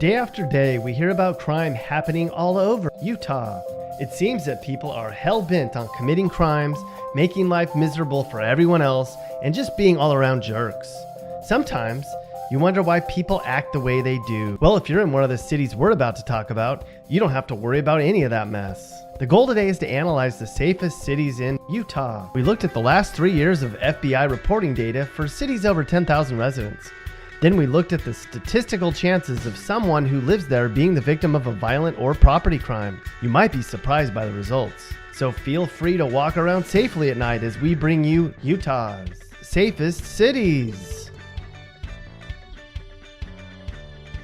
Day after day, we hear about crime happening all over Utah. It seems that people are hell-bent on committing crimes, making life miserable for everyone else, and just being all-around jerks. Sometimes, you wonder why people act the way they do. Well, if you're in one of the cities we're about to talk about, you don't have to worry about any of that mess. The goal today is to analyze the safest cities in Utah. We looked at the last 3 years of FBI reporting data for cities over 10,000 residents. Then we looked at the statistical chances of someone who lives there being the victim of a violent or property crime. You might be surprised by the results. So feel free to walk around safely at night as we bring you Utah's safest cities.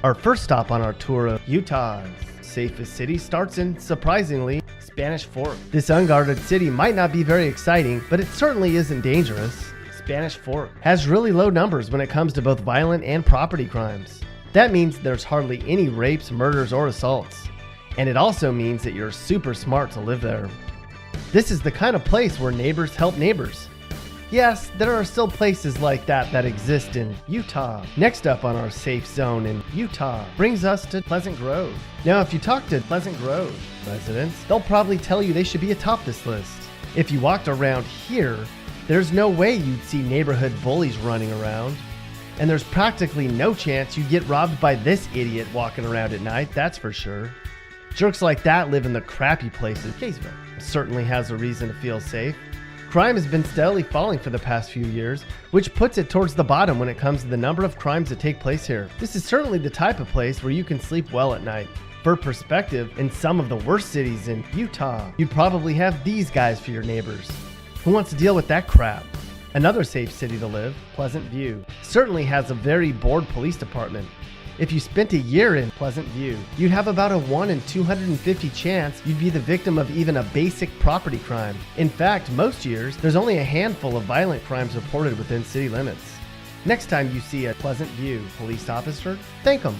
Our first stop on our tour of Utah's safest city starts in, surprisingly, Spanish Fork. This unguarded city might not be very exciting, but it certainly isn't dangerous. Spanish Fork has really low numbers when it comes to both violent and property crimes. That means there's hardly any rapes, murders, or assaults. And it also means that you're super smart to live there. This is the kind of place where neighbors help neighbors. Yes, there are still places like that exist in Utah. Next up on our safe zone in Utah brings us to Pleasant Grove. Now, if you talk to Pleasant Grove residents, they'll probably tell you they should be atop this list. If you walked around here, there's no way you'd see neighborhood bullies running around. And there's practically no chance you'd get robbed by this idiot walking around at night, that's for sure. Jerks like that live in the crappy places. Kaysville certainly has a reason to feel safe. Crime has been steadily falling for the past few years, which puts it towards the bottom when it comes to the number of crimes that take place here. This is certainly the type of place where you can sleep well at night. For perspective, in some of the worst cities in Utah, you'd probably have these guys for your neighbors. Who wants to deal with that crap? Another safe city to live, Pleasant View, certainly has a very bored police department. If you spent a year in Pleasant View, you'd have about a 1 in 250 chance you'd be the victim of even a basic property crime. In fact, most years, there's only a handful of violent crimes reported within city limits. Next time you see a Pleasant View police officer, thank them.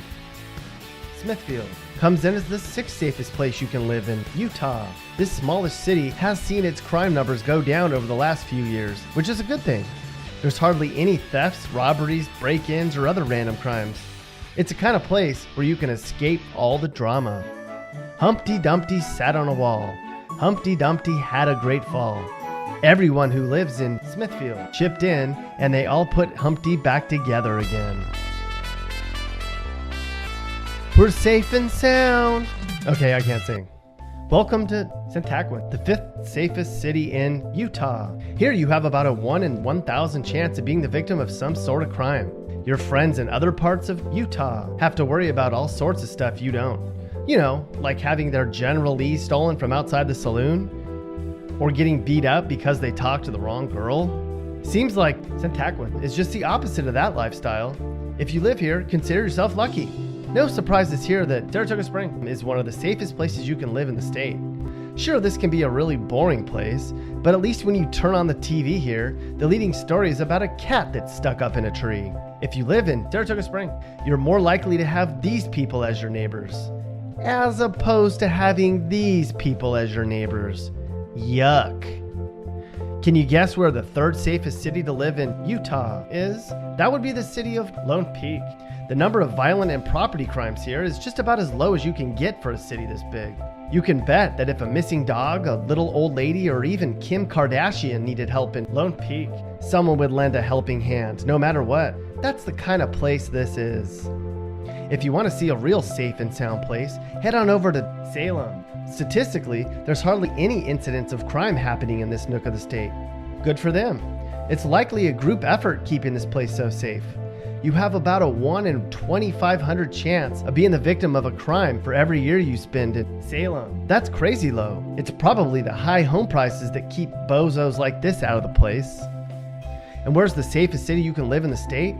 Smithfield comes in as the 6th safest place you can live in Utah. This smallest city has seen its crime numbers go down over the last few years, which is a good thing. There's hardly any thefts, robberies, break-ins, or other random crimes. It's a kind of place where you can escape all the drama. Humpty Dumpty sat on a wall. Humpty Dumpty had a great fall. Everyone who lives in Smithfield chipped in, and they all put Humpty back together again. We're safe and sound. Okay, I can't sing. Welcome to Santaquin, the 5th safest city in Utah. Here you have about a 1 in 1,000 chance of being the victim of some sort of crime. Your friends in other parts of Utah have to worry about all sorts of stuff you don't. You know, like having their General Lee stolen from outside the saloon, or getting beat up because they talked to the wrong girl. Seems like Santaquin is just the opposite of that lifestyle. If you live here, consider yourself lucky. No surprises here that Saratoga Springs is one of the safest places you can live in the state. Sure, this can be a really boring place, but at least when you turn on the TV here, the leading story is about a cat that's stuck up in a tree. If you live in Saratoga Springs, you're more likely to have these people as your neighbors, as opposed to having these people as your neighbors. Yuck. Can you guess where the 3rd safest city to live in Utah is? That would be the city of Lone Peak. The number of violent and property crimes here is just about as low as you can get for a city this big. You can bet that if a missing dog, a little old lady, or even Kim Kardashian needed help in Lone Peak, someone would lend a helping hand, no matter what. That's the kind of place this is. If you want to see a real safe and sound place, head on over to Salem. Statistically, there's hardly any incidents of crime happening in this nook of the state. Good for them. It's likely a group effort keeping this place so safe. You have about a 1 in 2,500 chance of being the victim of a crime for every year you spend in Salem. That's crazy low. It's probably the high home prices that keep bozos like this out of the place. And where's the safest city you can live in the state?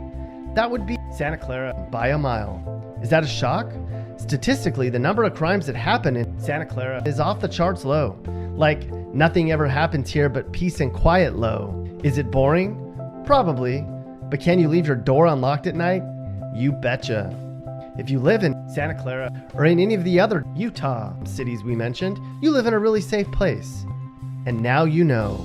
That would be Santa Clara by a mile. Is that a shock? Statistically, the number of crimes that happen in Santa Clara is off the charts low. Like, nothing ever happens here but peace and quiet low. Is it boring? Probably. But can you leave your door unlocked at night? You betcha. If you live in Santa Clara or in any of the other Utah cities we mentioned, you live in a really safe place. And now you know.